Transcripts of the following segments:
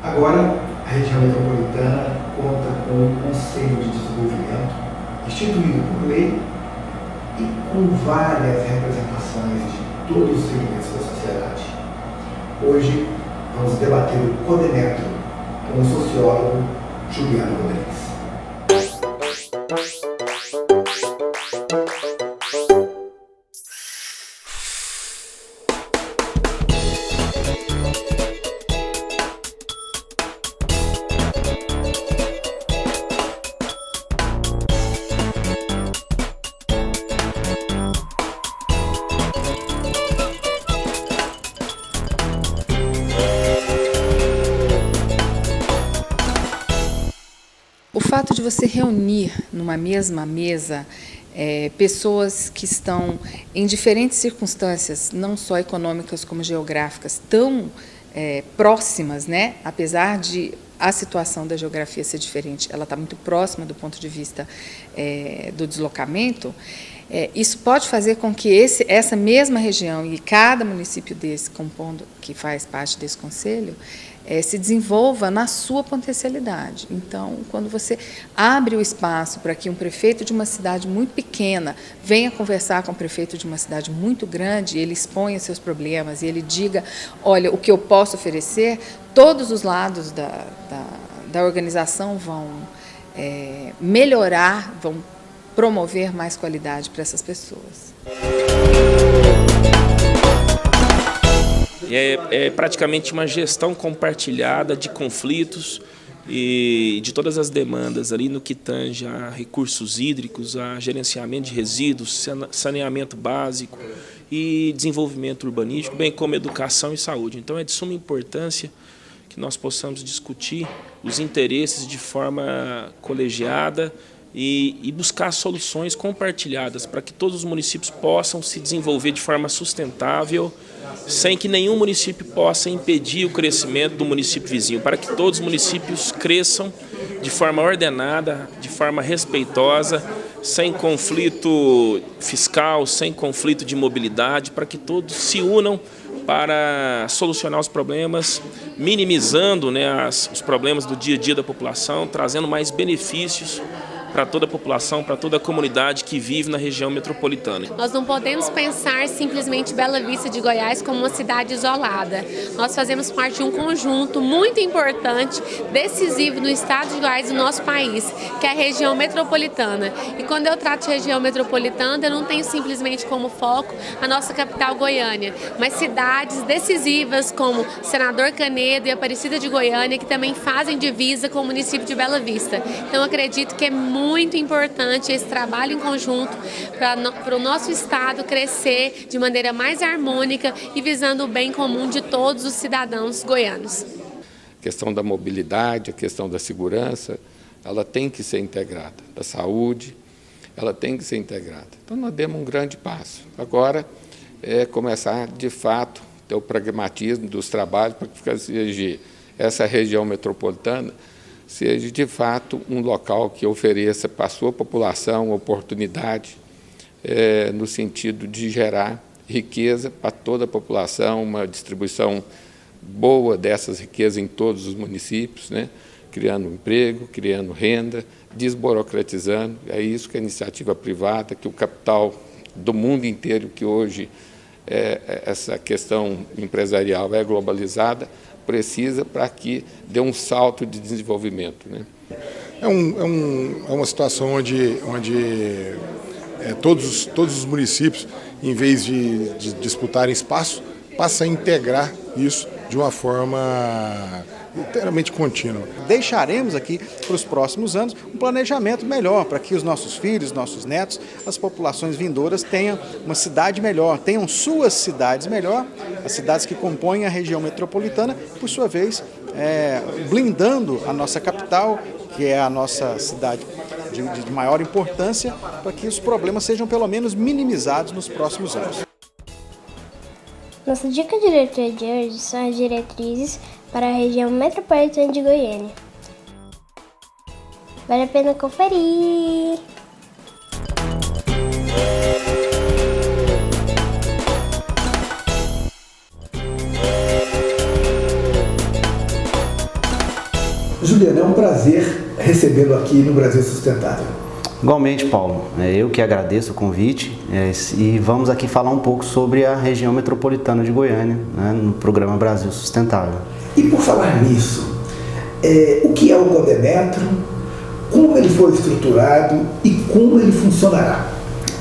Agora, a região metropolitana conta com o Conselho de Desenvolvimento, instituído por lei e com várias representações de todos os segmentos da sociedade. Hoje, vamos debater o Codemetro com o sociólogo Juliano Rodrigues. O fato de você reunir numa mesma mesa pessoas que estão em diferentes circunstâncias, não só econômicas como geográficas, tão próximas, né? Apesar de a situação da geografia ser diferente, ela está muito próxima do ponto de vista do deslocamento. Isso pode fazer com que essa mesma região e cada município desse, compondo, que faz parte desse conselho, se desenvolva na sua potencialidade. Então, quando você abre o espaço para que um prefeito de uma cidade muito pequena venha conversar com o prefeito de uma cidade muito grande, ele exponha seus problemas e ele diga, olha, o que eu posso oferecer, todos os lados da organização vão melhorar, vão promover mais qualidade para essas pessoas. É praticamente uma gestão compartilhada de conflitos e de todas as demandas ali no que tange a recursos hídricos, a gerenciamento de resíduos, saneamento básico e desenvolvimento urbanístico, bem como educação e saúde. Então é de suma importância que nós possamos discutir os interesses de forma colegiada e buscar soluções compartilhadas para que todos os municípios possam se desenvolver de forma sustentável, sem que nenhum município possa impedir o crescimento do município vizinho, para que todos os municípios cresçam de forma ordenada, de forma respeitosa, sem conflito fiscal, sem conflito de mobilidade, para que todos se unam para solucionar os problemas, minimizando, né, os problemas do dia a dia da população, trazendo mais benefícios para toda a população, para toda a comunidade que vive na região metropolitana. Nós não podemos pensar simplesmente Bela Vista de Goiás como uma cidade isolada. Nós fazemos parte de um conjunto muito importante, decisivo no estado de Goiás e no nosso país, que é a região metropolitana. E quando eu trato de região metropolitana, eu não tenho simplesmente como foco a nossa capital Goiânia, mas cidades decisivas como Senador Canedo e Aparecida de Goiânia, que também fazem divisa com o município de Bela Vista. Então, acredito que é muito importante esse trabalho em conjunto para o nosso estado crescer de maneira mais harmônica e visando o bem comum de todos os cidadãos goianos. A questão da mobilidade, a questão da segurança, ela tem que ser integrada. Da saúde, ela tem que ser integrada. Então, nós demos um grande passo. Agora, é começar, de fato, ter o pragmatismo dos trabalhos para que essa região metropolitana seja, de fato, um local que ofereça para a sua população oportunidade no sentido de gerar riqueza para toda a população, uma distribuição boa dessas riquezas em todos os municípios, né? Criando emprego, criando renda, desburocratizando. É isso que a iniciativa privada, que o capital do mundo inteiro, que hoje essa questão empresarial é globalizada, precisa para que dê um salto de desenvolvimento, né? É uma situação onde todos os municípios, em vez de disputarem espaço, passam a integrar isso de uma forma inteiramente contínua. Deixaremos aqui para os próximos anos um planejamento melhor para que os nossos filhos, nossos netos, as populações vindouras tenham uma cidade melhor, tenham suas cidades melhor, as cidades que compõem a região metropolitana, por sua vez, blindando a nossa capital, que é a nossa cidade de maior importância, para que os problemas sejam pelo menos minimizados nos próximos anos. Nossa dica de leitura de hoje são as diretrizes para a região metropolitana de Goiânia. Vale a pena conferir! Juliano, é um prazer recebê-lo aqui no Brasil Sustentável. Igualmente, Paulo. Eu que agradeço o convite e vamos aqui falar um pouco sobre a região metropolitana de Goiânia, né, no programa Brasil Sustentável. E por falar nisso, o que é o Codemetro, como ele foi estruturado e como ele funcionará?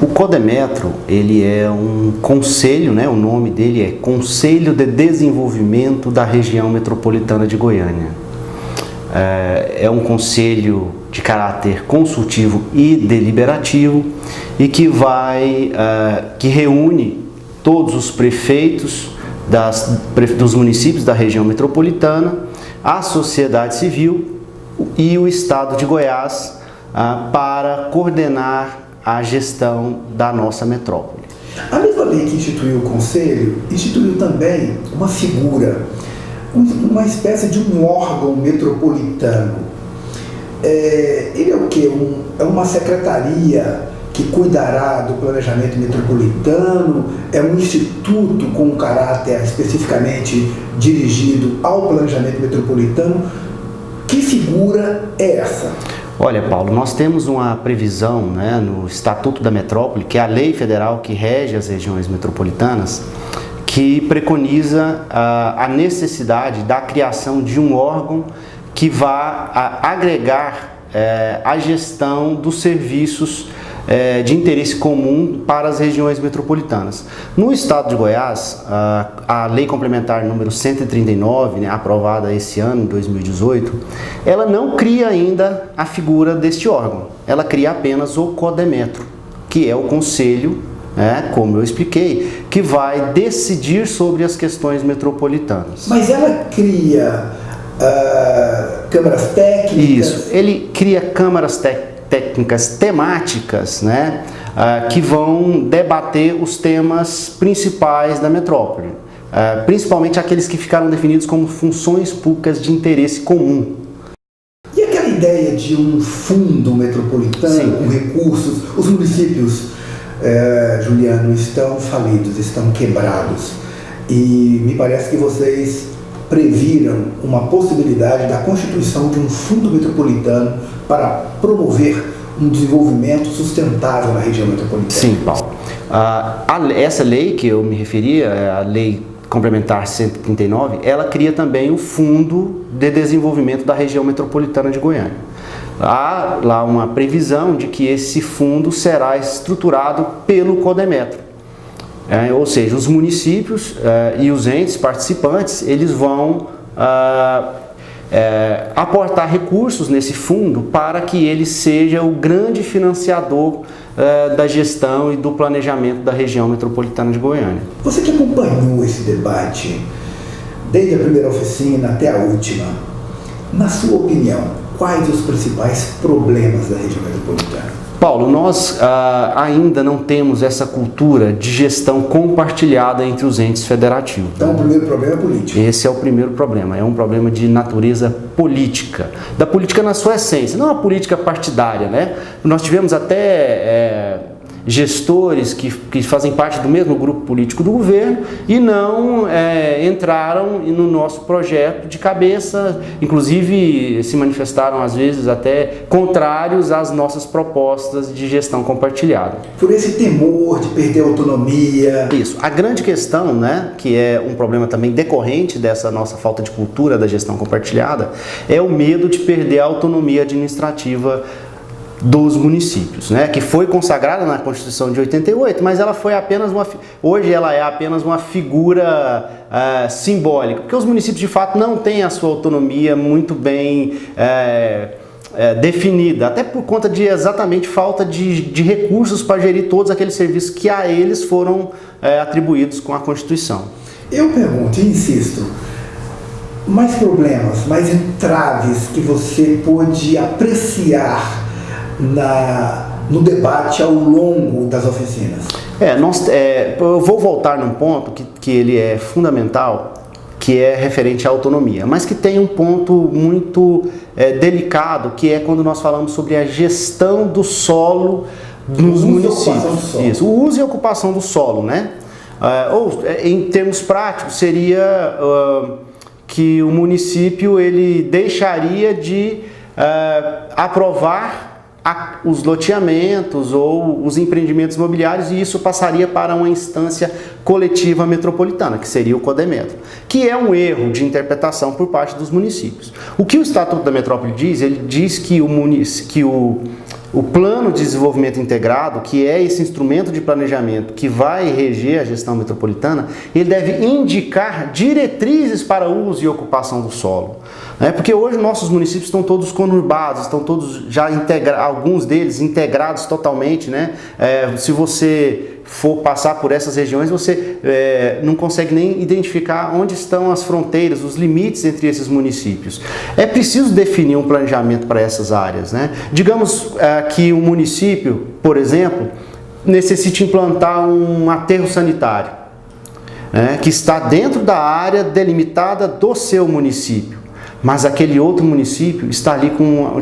O Codemetro, ele é um conselho, né, o nome dele é Conselho de Desenvolvimento da Região Metropolitana de Goiânia. É um conselho de caráter consultivo e deliberativo e que reúne todos os prefeitos dos municípios da região metropolitana, a sociedade civil e o Estado de Goiás para coordenar a gestão da nossa metrópole. A mesma lei que instituiu o Conselho, instituiu também uma figura, uma espécie de um órgão metropolitano. Ele é o quê? É uma secretaria que cuidará do planejamento metropolitano? É um instituto com um caráter especificamente dirigido ao planejamento metropolitano? Que figura é essa? Olha, Paulo, nós temos uma previsão, né, no Estatuto da Metrópole, que é a lei federal que rege as regiões metropolitanas, que preconiza a necessidade da criação de um órgão que vá agregar a gestão dos serviços de interesse comum para as regiões metropolitanas. No estado de Goiás, a Lei Complementar número 139, né, aprovada esse ano, em 2018, ela não cria ainda a figura deste órgão. Ela cria apenas o Codemetro, que é o conselho, como eu expliquei, que vai decidir sobre as questões metropolitanas. Mas ela cria câmaras técnicas? Isso, ele cria câmaras técnicas temáticas, né, que vão debater os temas principais da metrópole, principalmente aqueles que ficaram definidos como funções públicas de interesse comum. E aquela ideia de um fundo metropolitano, sim, com recursos? Os municípios, Juliano, estão falidos, estão quebrados, e me parece que vocês previram uma possibilidade da constituição de um fundo metropolitano para promover um desenvolvimento sustentável na região metropolitana. Sim, Paulo. Essa lei que eu me referia, a Lei Complementar 139, ela cria também o Fundo de Desenvolvimento da Região Metropolitana de Goiânia. Há lá uma previsão de que esse fundo será estruturado pelo Codemetro. Ou seja, os municípios e os entes participantes, eles vão aportar recursos nesse fundo para que ele seja o grande financiador da gestão e do planejamento da região metropolitana de Goiânia. Você que acompanhou esse debate desde a primeira oficina até a última, na sua opinião, quais os principais problemas da região metropolitana? Paulo, nós ainda não temos essa cultura de gestão compartilhada entre os entes federativos. Então, o primeiro problema é político. Esse é o primeiro problema, é um problema de natureza política, da política na sua essência, não a política partidária, né? Nós tivemos até gestores que fazem parte do mesmo grupo político do governo e não entraram no nosso projeto de cabeça, inclusive se manifestaram às vezes até contrários às nossas propostas de gestão compartilhada. Por esse temor de perder a autonomia. Isso. A grande questão, né, que é um problema também decorrente dessa nossa falta de cultura da gestão compartilhada, é o medo de perder a autonomia administrativa dos municípios, né, que foi consagrada na Constituição de 88, mas ela foi apenas hoje ela é apenas uma figura simbólica, porque os municípios de fato não têm a sua autonomia muito bem definida, até por conta de exatamente falta de recursos para gerir todos aqueles serviços que a eles foram atribuídos com a Constituição. Eu pergunto e insisto, mais problemas, mais entraves que você pôde apreciar no debate ao longo das oficinas? Eu vou voltar num ponto que ele é fundamental, que é referente à autonomia, mas que tem um ponto muito delicado, que é quando nós falamos sobre a gestão do solo nos municípios. Isso, o uso e ocupação do solo, né? Ou em termos práticos seria que o município ele deixaria de aprovar os loteamentos ou os empreendimentos imobiliários, e isso passaria para uma instância coletiva metropolitana, que seria o CODEMETRO, que é um erro de interpretação por parte dos municípios. O que o Estatuto da Metrópole diz? Ele diz que o Plano de Desenvolvimento Integrado, que é esse instrumento de planejamento que vai reger a gestão metropolitana, ele deve indicar diretrizes para uso e ocupação do solo. Porque hoje nossos municípios estão todos conurbados, estão todos já alguns deles integrados totalmente, né? Se você for passar por essas regiões, você não consegue nem identificar onde estão as fronteiras, os limites entre esses municípios. É preciso definir um planejamento para essas áreas, né? Digamos que o município, por exemplo, necessite implantar um aterro sanitário, que está dentro da área delimitada do seu município. Mas aquele outro município está ali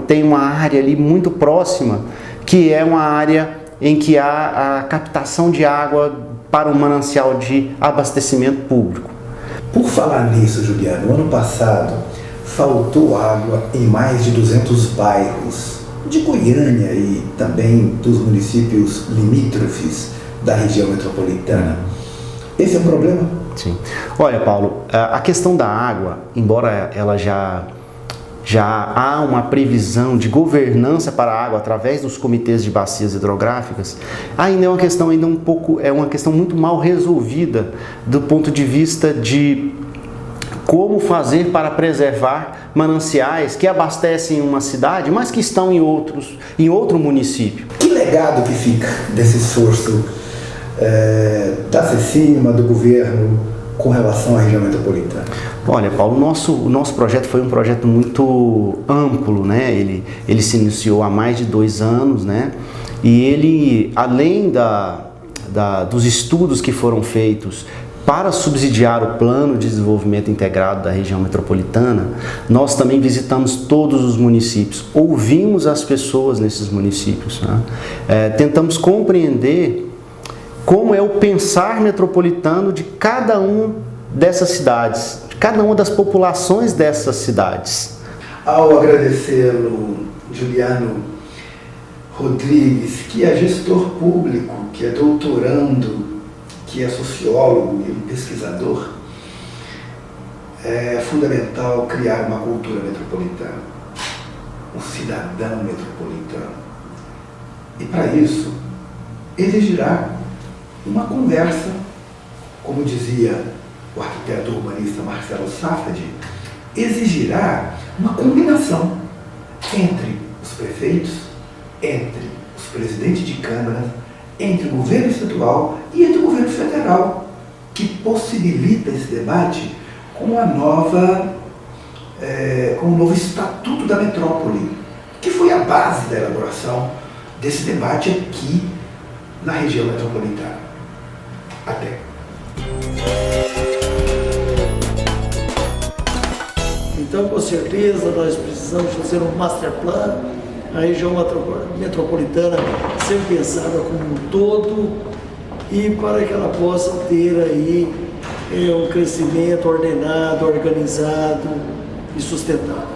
tem uma área ali muito próxima, que é uma área em que há a captação de água para um manancial de abastecimento público. Por falar nisso, Juliano, no ano passado faltou água em mais de 200 bairros de Goiânia e também dos municípios limítrofes da região metropolitana. Esse é um problema? Sim. Olha, Paulo, a questão da água, embora ela já há uma previsão de governança para a água através dos comitês de bacias hidrográficas, ainda é uma questão uma questão muito mal resolvida do ponto de vista de como fazer para preservar mananciais que abastecem uma cidade, mas que estão em outro município. Que legado que fica desse esforço da CECIMA, do governo, com relação à região metropolitana? Olha, Paulo, o nosso projeto foi um projeto muito amplo, né? Ele se iniciou há mais de 2 anos, né? E ele, além dos estudos que foram feitos para subsidiar o Plano de Desenvolvimento Integrado da região metropolitana, nós também visitamos todos os municípios, ouvimos as pessoas nesses municípios, né? Tentamos compreender como é o pensar metropolitano de cada uma dessas cidades, de cada uma das populações dessas cidades. Ao agradecê-lo, Juliano Rodrigues, que é gestor público, que é doutorando, que é sociólogo e um pesquisador, é fundamental criar uma cultura metropolitana, um cidadão metropolitano. E para isso, exigirá uma conversa, como dizia o arquiteto urbanista Marcelo Safadi, exigirá uma combinação entre os prefeitos, entre os presidentes de câmara, entre o governo estadual e entre o governo federal, que possibilita esse debate com com o novo Estatuto da Metrópole, que foi a base da elaboração desse debate aqui na região metropolitana. Até. Então, com certeza, nós precisamos fazer um master plan, a região metropolitana ser pensada como um todo e para que ela possa ter aí um crescimento ordenado, organizado e sustentável.